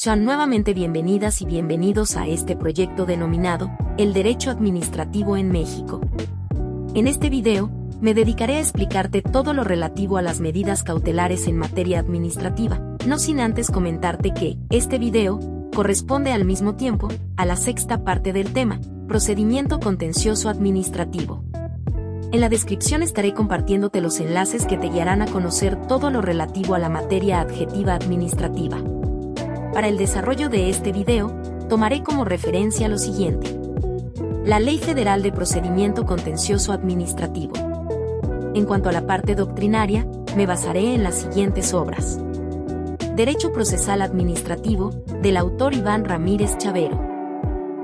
Sean nuevamente bienvenidas y bienvenidos a este proyecto denominado El Derecho Administrativo en México. En este video, me dedicaré a explicarte todo lo relativo a las medidas cautelares en materia administrativa, no sin antes comentarte que este video corresponde al mismo tiempo a la sexta parte del tema, procedimiento contencioso administrativo. En la descripción estaré compartiéndote los enlaces que te guiarán a conocer todo lo relativo a la materia adjetiva administrativa. Para el desarrollo de este video, tomaré como referencia lo siguiente: la Ley Federal de Procedimiento Contencioso Administrativo. En cuanto a la parte doctrinaria, me basaré en las siguientes obras: Derecho Procesal Administrativo, del autor Iván Ramírez Chavero.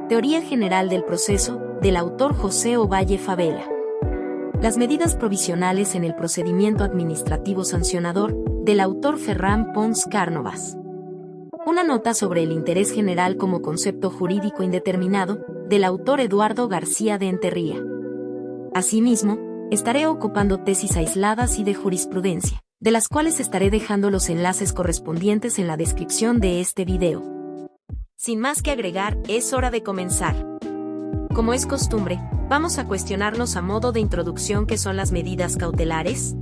Teoría General del Proceso, del autor José Ovalle Favela. Las medidas provisionales en el procedimiento administrativo sancionador, del autor Ferran Pons Cárnovas. Una nota sobre el interés general como concepto jurídico indeterminado, del autor Eduardo García de Enterría. Asimismo, estaré ocupando tesis aisladas y de jurisprudencia, de las cuales estaré dejando los enlaces correspondientes en la descripción de este video. Sin más que agregar, es hora de comenzar. Como es costumbre, vamos a cuestionarnos a modo de introducción qué son las medidas cautelares.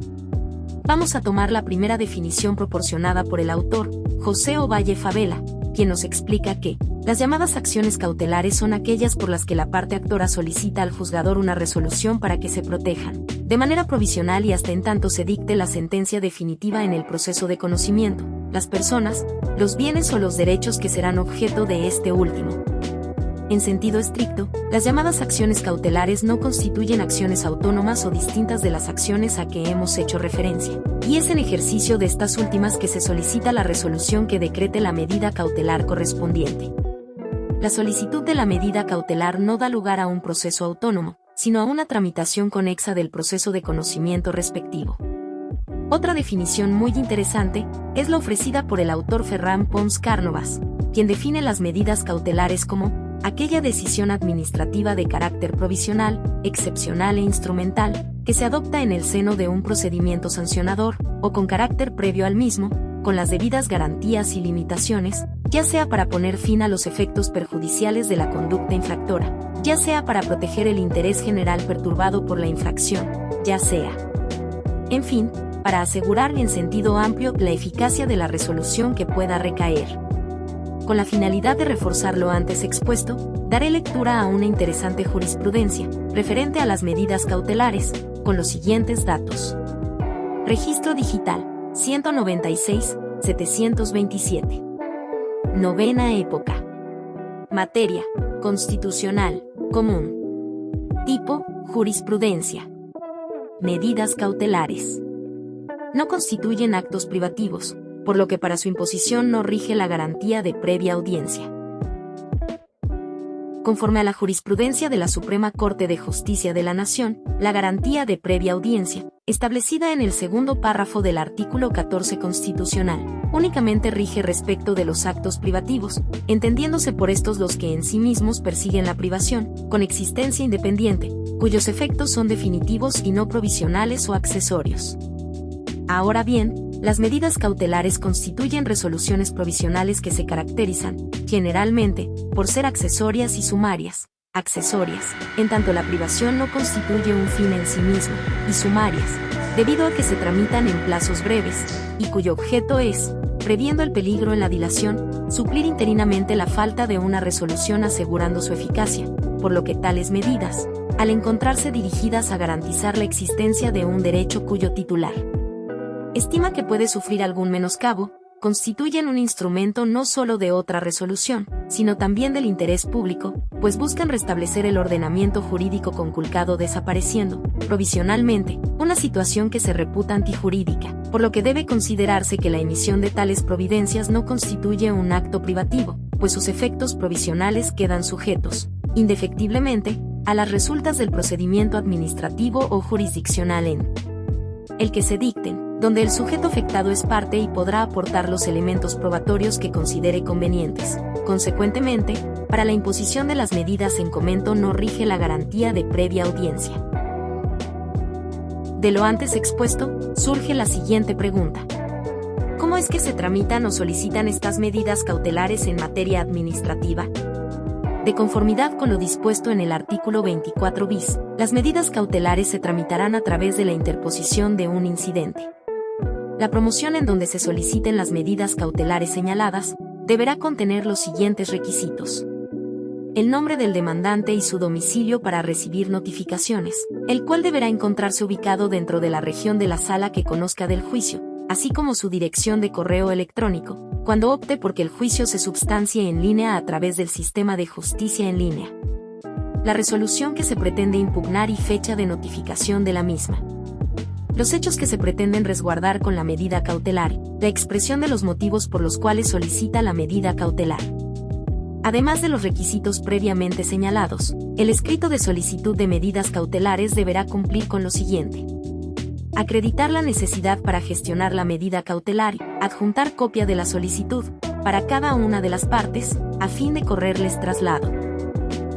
Vamos a tomar la primera definición proporcionada por el autor, José Ovalle Favela, quien nos explica que las llamadas acciones cautelares son aquellas por las que la parte actora solicita al juzgador una resolución para que se protejan, de manera provisional y hasta en tanto se dicte la sentencia definitiva en el proceso de conocimiento, las personas, los bienes o los derechos que serán objeto de este último. En sentido estricto, las llamadas acciones cautelares no constituyen acciones autónomas o distintas de las acciones a que hemos hecho referencia, y es en ejercicio de estas últimas que se solicita la resolución que decrete la medida cautelar correspondiente. La solicitud de la medida cautelar no da lugar a un proceso autónomo, sino a una tramitación conexa del proceso de conocimiento respectivo. Otra definición muy interesante es la ofrecida por el autor Ferran Pons Cárnovas, quien define las medidas cautelares como aquella decisión administrativa de carácter provisional, excepcional e instrumental, que se adopta en el seno de un procedimiento sancionador, o con carácter previo al mismo, con las debidas garantías y limitaciones, ya sea para poner fin a los efectos perjudiciales de la conducta infractora, ya sea para proteger el interés general perturbado por la infracción, ya sea, en fin, para asegurar en sentido amplio la eficacia de la resolución que pueda recaer. Con la finalidad de reforzar lo antes expuesto, daré lectura a una interesante jurisprudencia, referente a las medidas cautelares, con los siguientes datos. Registro Digital, 196-727. Novena época. Materia, constitucional, común. Tipo, jurisprudencia. Medidas cautelares. No constituyen actos privativos, por lo que para su imposición no rige la garantía de previa audiencia. Conforme a la jurisprudencia de la Suprema Corte de Justicia de la Nación, la garantía de previa audiencia, establecida en el segundo párrafo del artículo 14 constitucional, únicamente rige respecto de los actos privativos, entendiéndose por estos los que en sí mismos persiguen la privación, con existencia independiente, cuyos efectos son definitivos y no provisionales o accesorios. Ahora bien, las medidas cautelares constituyen resoluciones provisionales que se caracterizan, generalmente, por ser accesorias y sumarias. Accesorias, en tanto la privación no constituye un fin en sí mismo, y sumarias, debido a que se tramitan en plazos breves, y cuyo objeto es, previendo el peligro en la dilación, suplir interinamente la falta de una resolución asegurando su eficacia, por lo que tales medidas, al encontrarse dirigidas a garantizar la existencia de un derecho cuyo titular estima que puede sufrir algún menoscabo, constituyen un instrumento no solo de otra resolución, sino también del interés público, pues buscan restablecer el ordenamiento jurídico conculcado desapareciendo, provisionalmente, una situación que se reputa antijurídica, por lo que debe considerarse que la emisión de tales providencias no constituye un acto privativo, pues sus efectos provisionales quedan sujetos, indefectiblemente, a las resultas del procedimiento administrativo o jurisdiccional en el que se dicten, donde el sujeto afectado es parte y podrá aportar los elementos probatorios que considere convenientes. Consecuentemente, para la imposición de las medidas en comento no rige la garantía de previa audiencia. De lo antes expuesto, surge la siguiente pregunta: ¿cómo ¿Cómo es que se tramitan o solicitan estas medidas cautelares en materia administrativa? De conformidad con lo dispuesto en el artículo 24 bis, las medidas cautelares se tramitarán a través de la interposición de un incidente. La promoción en donde se soliciten las medidas cautelares señaladas deberá contener los siguientes requisitos: el nombre del demandante y su domicilio para recibir notificaciones, el cual deberá encontrarse ubicado dentro de la región de la sala que conozca del juicio, así como su dirección de correo electrónico, cuando opte por que el juicio se substancie en línea a través del sistema de justicia en línea, la resolución que se pretende impugnar y fecha de notificación de la misma, los hechos que se pretenden resguardar con la medida cautelar, la expresión de los motivos por los cuales solicita la medida cautelar. Además de los requisitos previamente señalados, el escrito de solicitud de medidas cautelares deberá cumplir con lo siguiente: acreditar la necesidad para gestionar la medida cautelar y adjuntar copia de la solicitud para cada una de las partes, a fin de correrles traslado.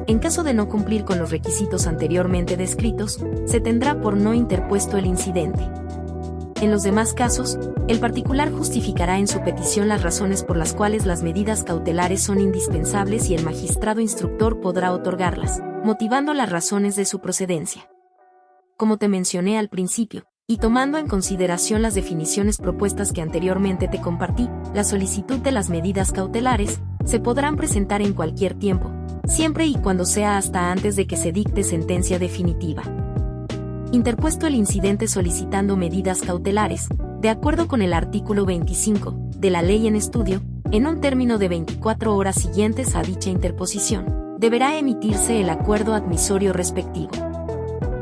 En caso de no cumplir con los requisitos anteriormente descritos, se tendrá por no interpuesto el incidente. En los demás casos, el particular justificará en su petición las razones por las cuales las medidas cautelares son indispensables y el magistrado instructor podrá otorgarlas, motivando las razones de su procedencia. Como te mencioné al principio, y tomando en consideración las definiciones propuestas que anteriormente te compartí, la solicitud de las medidas cautelares se podrán presentar en cualquier tiempo, siempre y cuando sea hasta antes de que se dicte sentencia definitiva. Interpuesto el incidente solicitando medidas cautelares, de acuerdo con el artículo 25 de la ley en estudio, en un término de 24 horas siguientes a dicha interposición, deberá emitirse el acuerdo admisorio respectivo.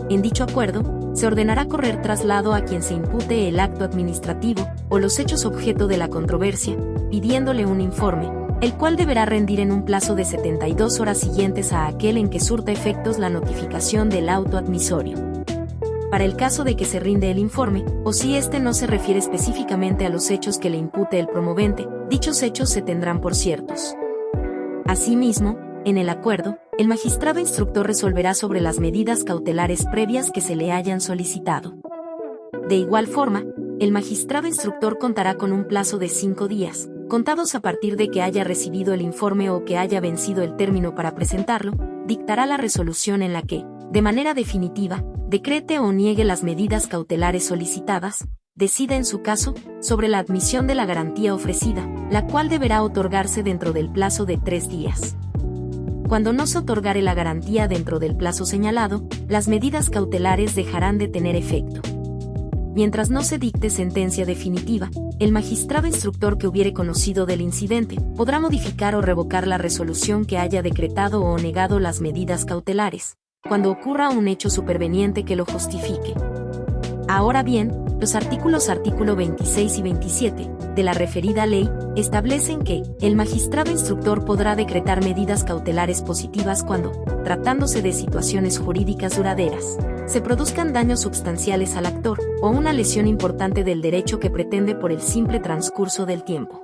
En dicho acuerdo, se ordenará correr traslado a quien se impute el acto administrativo o los hechos objeto de la controversia, pidiéndole un informe, el cual deberá rendir en un plazo de 72 horas siguientes a aquel en que surta efectos la notificación del auto admisorio. Para el caso de que se rinde el informe, o si éste no se refiere específicamente a los hechos que le impute el promovente, dichos hechos se tendrán por ciertos. Asimismo, en el acuerdo, el magistrado instructor resolverá sobre las medidas cautelares previas que se le hayan solicitado. De igual forma, el magistrado instructor contará con un plazo de 5 días, contados a partir de que haya recibido el informe o que haya vencido el término para presentarlo, dictará la resolución en la que, de manera definitiva, decrete o niegue las medidas cautelares solicitadas, decida en su caso, sobre la admisión de la garantía ofrecida, la cual deberá otorgarse dentro del plazo de 3 días. Cuando no se otorgare la garantía dentro del plazo señalado, las medidas cautelares dejarán de tener efecto. Mientras no se dicte sentencia definitiva, el magistrado instructor que hubiere conocido del incidente podrá modificar o revocar la resolución que haya decretado o negado las medidas cautelares, cuando ocurra un hecho superveniente que lo justifique. Ahora bien, los artículo 26 y 27 de la referida ley establecen que el magistrado instructor podrá decretar medidas cautelares positivas cuando, tratándose de situaciones jurídicas duraderas, se produzcan daños sustanciales al actor o una lesión importante del derecho que pretende por el simple transcurso del tiempo.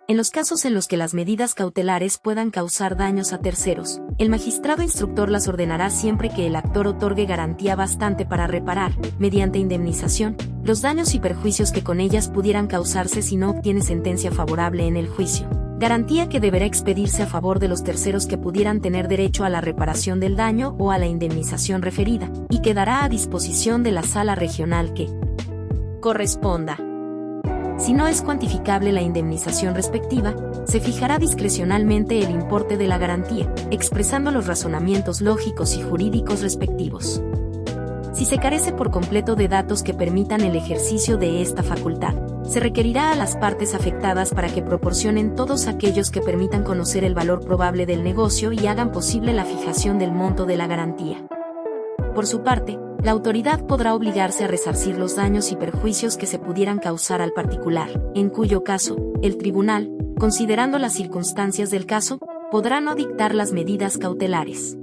En los casos en los que las medidas cautelares puedan causar daños a terceros, el magistrado instructor las ordenará siempre que el actor otorgue garantía bastante para reparar, mediante indemnización, los daños y perjuicios que con ellas pudieran causarse si no obtiene sentencia favorable en el juicio. Garantía que deberá expedirse a favor de los terceros que pudieran tener derecho a la reparación del daño o a la indemnización referida, y quedará a disposición de la sala regional que corresponda. Si no es cuantificable la indemnización respectiva, se fijará discrecionalmente el importe de la garantía, expresando los razonamientos lógicos y jurídicos respectivos. Si se carece por completo de datos que permitan el ejercicio de esta facultad, se requerirá a las partes afectadas para que proporcionen todos aquellos que permitan conocer el valor probable del negocio y hagan posible la fijación del monto de la garantía. Por su parte, la autoridad podrá obligarse a resarcir los daños y perjuicios que se pudieran causar al particular, en cuyo caso, el tribunal, considerando las circunstancias del caso, podrá no dictar las medidas cautelares.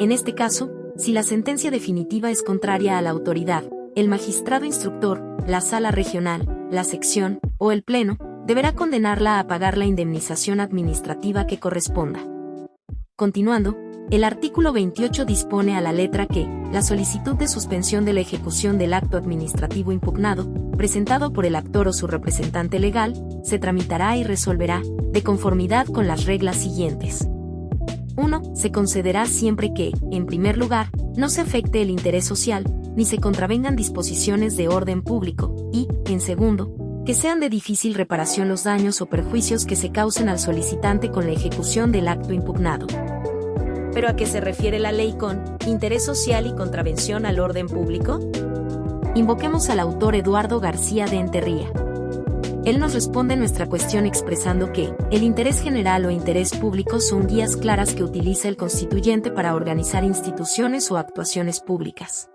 En este caso, si la sentencia definitiva es contraria a la autoridad, el magistrado instructor, la sala regional, la sección, o el pleno, deberá condenarla a pagar la indemnización administrativa que corresponda. Continuando, El artículo 28 dispone a la letra que la solicitud de suspensión de la ejecución del acto administrativo impugnado, presentado por el actor o su representante legal, se tramitará y resolverá, de conformidad con las reglas siguientes. 1. Se concederá siempre que, en primer lugar, no se afecte el interés social, ni se contravengan disposiciones de orden público, y, en segundo, que sean de difícil reparación los daños o perjuicios que se causen al solicitante con la ejecución del acto impugnado. ¿Pero a qué se refiere la ley con interés social y contravención al orden público? Invoquemos al autor Eduardo García de Enterría. Él nos responde nuestra cuestión expresando que el interés general o interés público son guías claras que utiliza el constituyente para organizar instituciones o actuaciones públicas.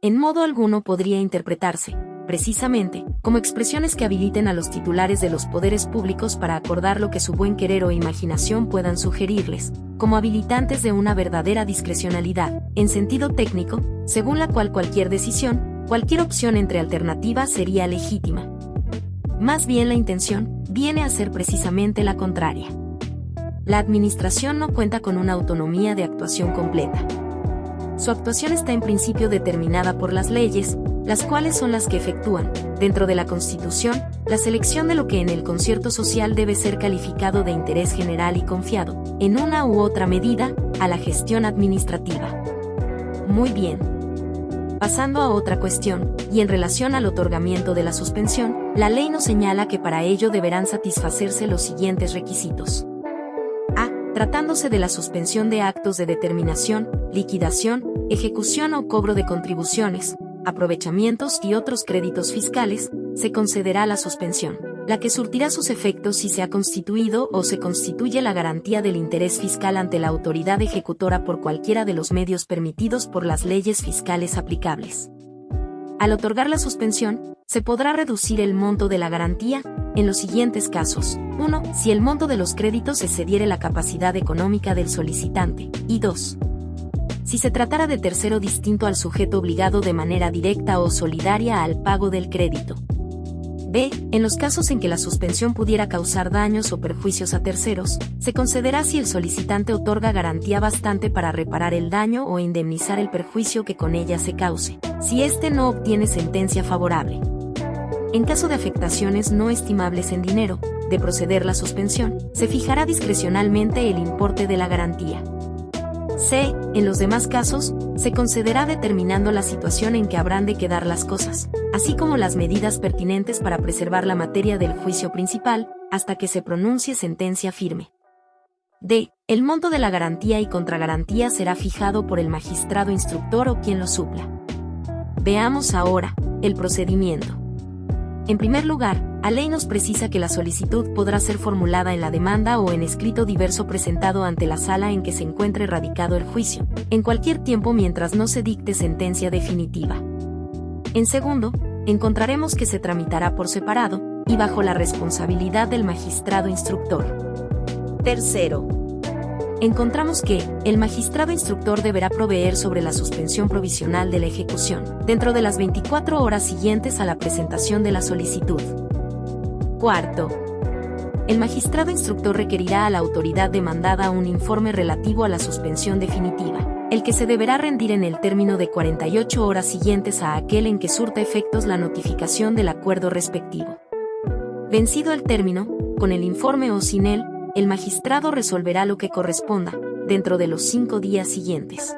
En modo alguno podría interpretarse, precisamente, como expresiones que habiliten a los titulares de los poderes públicos para acordar lo que su buen querer o imaginación puedan sugerirles, como habilitantes de una verdadera discrecionalidad, en sentido técnico, según la cual cualquier decisión, cualquier opción entre alternativas sería legítima. Más bien la intención viene a ser precisamente la contraria. La administración no cuenta con una autonomía de actuación completa. Su actuación está en principio determinada por las leyes, las cuales son las que efectúan, dentro de la Constitución, la selección de lo que en el concierto social debe ser calificado de interés general y confiado, en una u otra medida, a la gestión administrativa. Muy bien. Pasando a otra cuestión, y en relación al otorgamiento de la suspensión, la ley nos señala que para ello deberán satisfacerse los siguientes requisitos. A. Tratándose de la suspensión de actos de determinación, liquidación, ejecución o cobro de contribuciones, aprovechamientos y otros créditos fiscales, se concederá la suspensión, la que surtirá sus efectos si se ha constituido o se constituye la garantía del interés fiscal ante la autoridad ejecutora por cualquiera de los medios permitidos por las leyes fiscales aplicables. Al otorgar la suspensión, se podrá reducir el monto de la garantía, en los siguientes casos. 1. Si el monto de los créditos excediere la capacidad económica del solicitante, y 2. Si se tratara de tercero distinto al sujeto obligado de manera directa o solidaria al pago del crédito. B. En los casos en que la suspensión pudiera causar daños o perjuicios a terceros, se concederá si el solicitante otorga garantía bastante para reparar el daño o indemnizar el perjuicio que con ella se cause, si éste no obtiene sentencia favorable. En caso de afectaciones no estimables en dinero, de proceder la suspensión, se fijará discrecionalmente el importe de la garantía. C. En los demás casos, se concederá determinando la situación en que habrán de quedar las cosas, así como las medidas pertinentes para preservar la materia del juicio principal, hasta que se pronuncie sentencia firme. D. El monto de la garantía y contragarantía será fijado por el magistrado instructor o quien lo supla. Veamos ahora el procedimiento. En primer lugar, la ley nos precisa que la solicitud podrá ser formulada en la demanda o en escrito diverso presentado ante la sala en que se encuentre radicado el juicio, en cualquier tiempo mientras no se dicte sentencia definitiva. En segundo, encontraremos que se tramitará por separado, y bajo la responsabilidad del magistrado instructor. Tercero, encontramos que el magistrado instructor deberá proveer sobre la suspensión provisional de la ejecución, dentro de las 24 horas siguientes a la presentación de la solicitud. Cuarto, el magistrado instructor requerirá a la autoridad demandada un informe relativo a la suspensión definitiva, el que se deberá rendir en el término de 48 horas siguientes a aquel en que surta efectos la notificación del acuerdo respectivo. Vencido el término, con el informe o sin él, el magistrado resolverá lo que corresponda, dentro de los 5 días siguientes.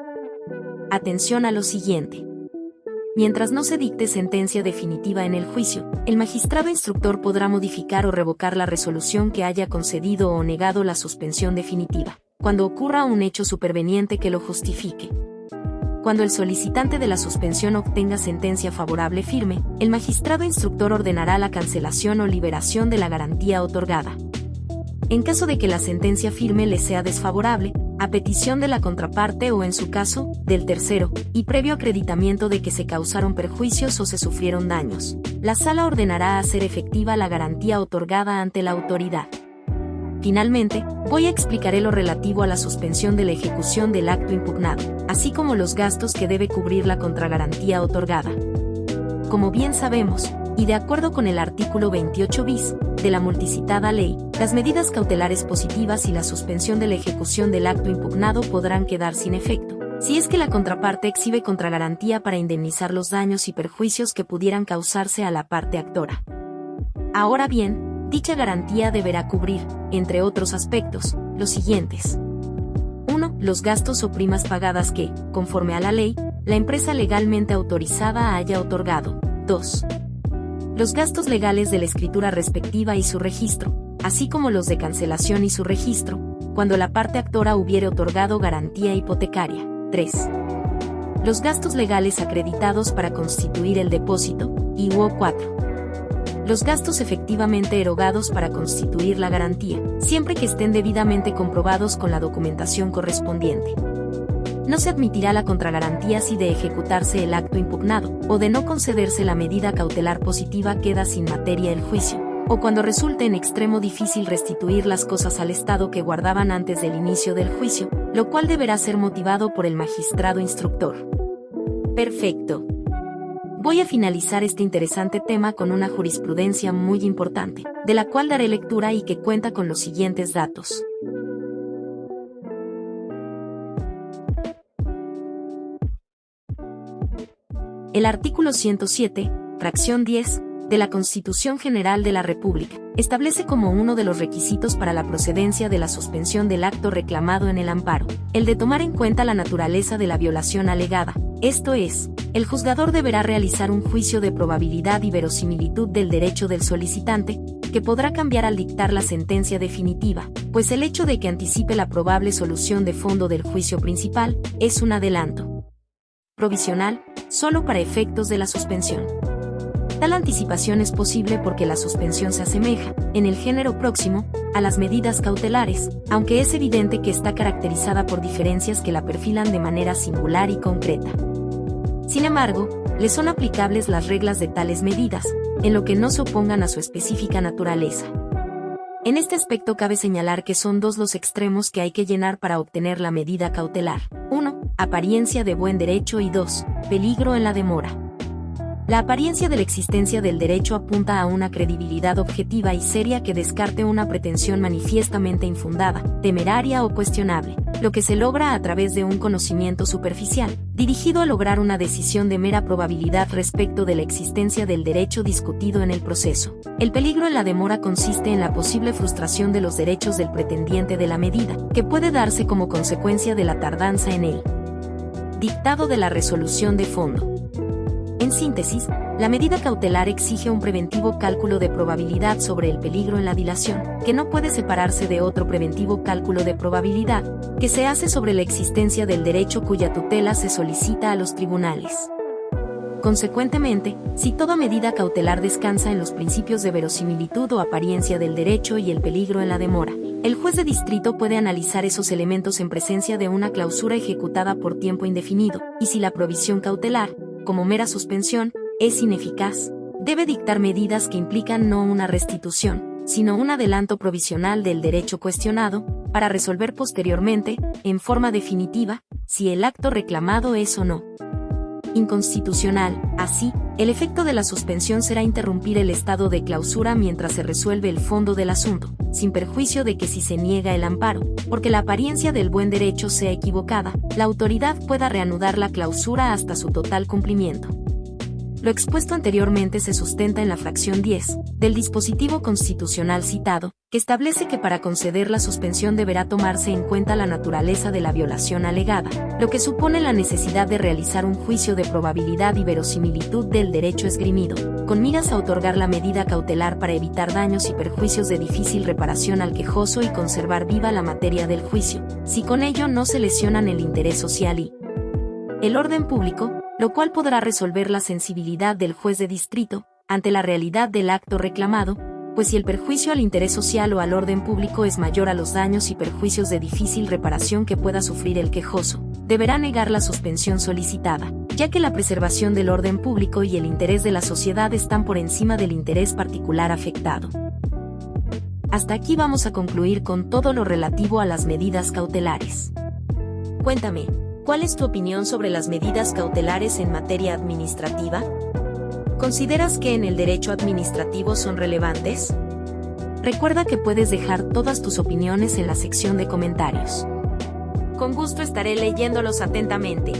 Atención a lo siguiente. Mientras no se dicte sentencia definitiva en el juicio, el magistrado instructor podrá modificar o revocar la resolución que haya concedido o negado la suspensión definitiva, cuando ocurra un hecho superveniente que lo justifique. Cuando el solicitante de la suspensión obtenga sentencia favorable firme, el magistrado instructor ordenará la cancelación o liberación de la garantía otorgada. En caso de que la sentencia firme le sea desfavorable, a petición de la contraparte o en su caso, del tercero, y previo acreditamiento de que se causaron perjuicios o se sufrieron daños, la sala ordenará hacer efectiva la garantía otorgada ante la autoridad. Finalmente, voy a explicaré lo relativo a la suspensión de la ejecución del acto impugnado, así como los gastos que debe cubrir la contragarantía otorgada. Como bien sabemos, y de acuerdo con el artículo 28 bis de la multicitada ley, las medidas cautelares positivas y la suspensión de la ejecución del acto impugnado podrán quedar sin efecto, si es que la contraparte exhibe contragarantía para indemnizar los daños y perjuicios que pudieran causarse a la parte actora. Ahora bien, dicha garantía deberá cubrir, entre otros aspectos, los siguientes. 1. Los gastos o primas pagadas que, conforme a la ley, la empresa legalmente autorizada haya otorgado. 2. Los gastos legales de la escritura respectiva y su registro, así como los de cancelación y su registro, cuando la parte actora hubiere otorgado garantía hipotecaria. 3. Los gastos legales acreditados para constituir el depósito, y 4. Los gastos efectivamente erogados para constituir la garantía, siempre que estén debidamente comprobados con la documentación correspondiente. No se admitirá la contragarantía si de ejecutarse el acto impugnado, o de no concederse la medida cautelar positiva queda sin materia el juicio, o cuando resulte en extremo difícil restituir las cosas al estado que guardaban antes del inicio del juicio, lo cual deberá ser motivado por el magistrado instructor. Perfecto. Voy a finalizar este interesante tema con una jurisprudencia muy importante, de la cual daré lectura y que cuenta con los siguientes datos. El artículo 107, fracción 10, de la Constitución General de la República, establece como uno de los requisitos para la procedencia de la suspensión del acto reclamado en el amparo, el de tomar en cuenta la naturaleza de la violación alegada, esto es, el juzgador deberá realizar un juicio de probabilidad y verosimilitud del derecho del solicitante, que podrá cambiar al dictar la sentencia definitiva, pues el hecho de que anticipe la probable solución de fondo del juicio principal, es un adelanto provisional, solo para efectos de la suspensión. Tal anticipación es posible porque la suspensión se asemeja, en el género próximo, a las medidas cautelares, aunque es evidente que está caracterizada por diferencias que la perfilan de manera singular y concreta. Sin embargo, le son aplicables las reglas de tales medidas, en lo que no se opongan a su específica naturaleza. En este aspecto cabe señalar que son dos los extremos que hay que llenar para obtener la medida cautelar. 1. Apariencia de buen derecho y 2. Peligro en la demora. La apariencia de la existencia del derecho apunta a una credibilidad objetiva y seria que descarte una pretensión manifiestamente infundada, temeraria o cuestionable, lo que se logra a través de un conocimiento superficial, dirigido a lograr una decisión de mera probabilidad respecto de la existencia del derecho discutido en el proceso. El peligro en la demora consiste en la posible frustración de los derechos del pretendiente de la medida, que puede darse como consecuencia de la tardanza en el dictado de la resolución de fondo. En síntesis, la medida cautelar exige un preventivo cálculo de probabilidad sobre el peligro en la dilación, que no puede separarse de otro preventivo cálculo de probabilidad, que se hace sobre la existencia del derecho cuya tutela se solicita a los tribunales. Consecuentemente, si toda medida cautelar descansa en los principios de verosimilitud o apariencia del derecho y el peligro en la demora, el juez de distrito puede analizar esos elementos en presencia de una clausura ejecutada por tiempo indefinido, y si la provisión cautelar, como mera suspensión, es ineficaz, debe dictar medidas que implican no una restitución, sino un adelanto provisional del derecho cuestionado, para resolver posteriormente, en forma definitiva, si el acto reclamado es o no inconstitucional. Así, el efecto de la suspensión será interrumpir el estado de clausura mientras se resuelve el fondo del asunto, sin perjuicio de que si se niega el amparo, porque la apariencia del buen derecho sea equivocada, la autoridad pueda reanudar la clausura hasta su total cumplimiento. Lo expuesto anteriormente se sustenta en la fracción 10 del dispositivo constitucional citado, que establece que para conceder la suspensión deberá tomarse en cuenta la naturaleza de la violación alegada, lo que supone la necesidad de realizar un juicio de probabilidad y verosimilitud del derecho esgrimido, con miras a otorgar la medida cautelar para evitar daños y perjuicios de difícil reparación al quejoso y conservar viva la materia del juicio, si con ello no se lesionan el interés social y el orden público, lo cual podrá resolver la sensibilidad del juez de distrito, ante la realidad del acto reclamado, pues si el perjuicio al interés social o al orden público es mayor a los daños y perjuicios de difícil reparación que pueda sufrir el quejoso, deberá negar la suspensión solicitada, ya que la preservación del orden público y el interés de la sociedad están por encima del interés particular afectado. Hasta aquí vamos a concluir con todo lo relativo a las medidas cautelares. Cuéntame, ¿cuál es tu opinión sobre las medidas cautelares en materia administrativa? ¿Consideras que en el derecho administrativo son relevantes? Recuerda que puedes dejar todas tus opiniones en la sección de comentarios. Con gusto estaré leyéndolos atentamente.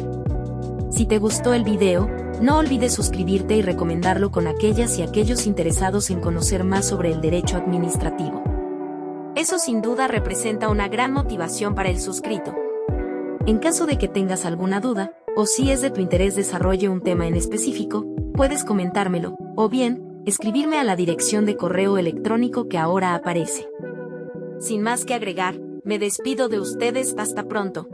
Si te gustó el video, no olvides suscribirte y recomendarlo con aquellas y aquellos interesados en conocer más sobre el derecho administrativo. Eso sin duda representa una gran motivación para el suscrito. En caso de que tengas alguna duda, o si es de tu interés desarrolle un tema en específico, puedes comentármelo, o bien, escribirme a la dirección de correo electrónico que ahora aparece. Sin más que agregar, me despido de ustedes hasta pronto.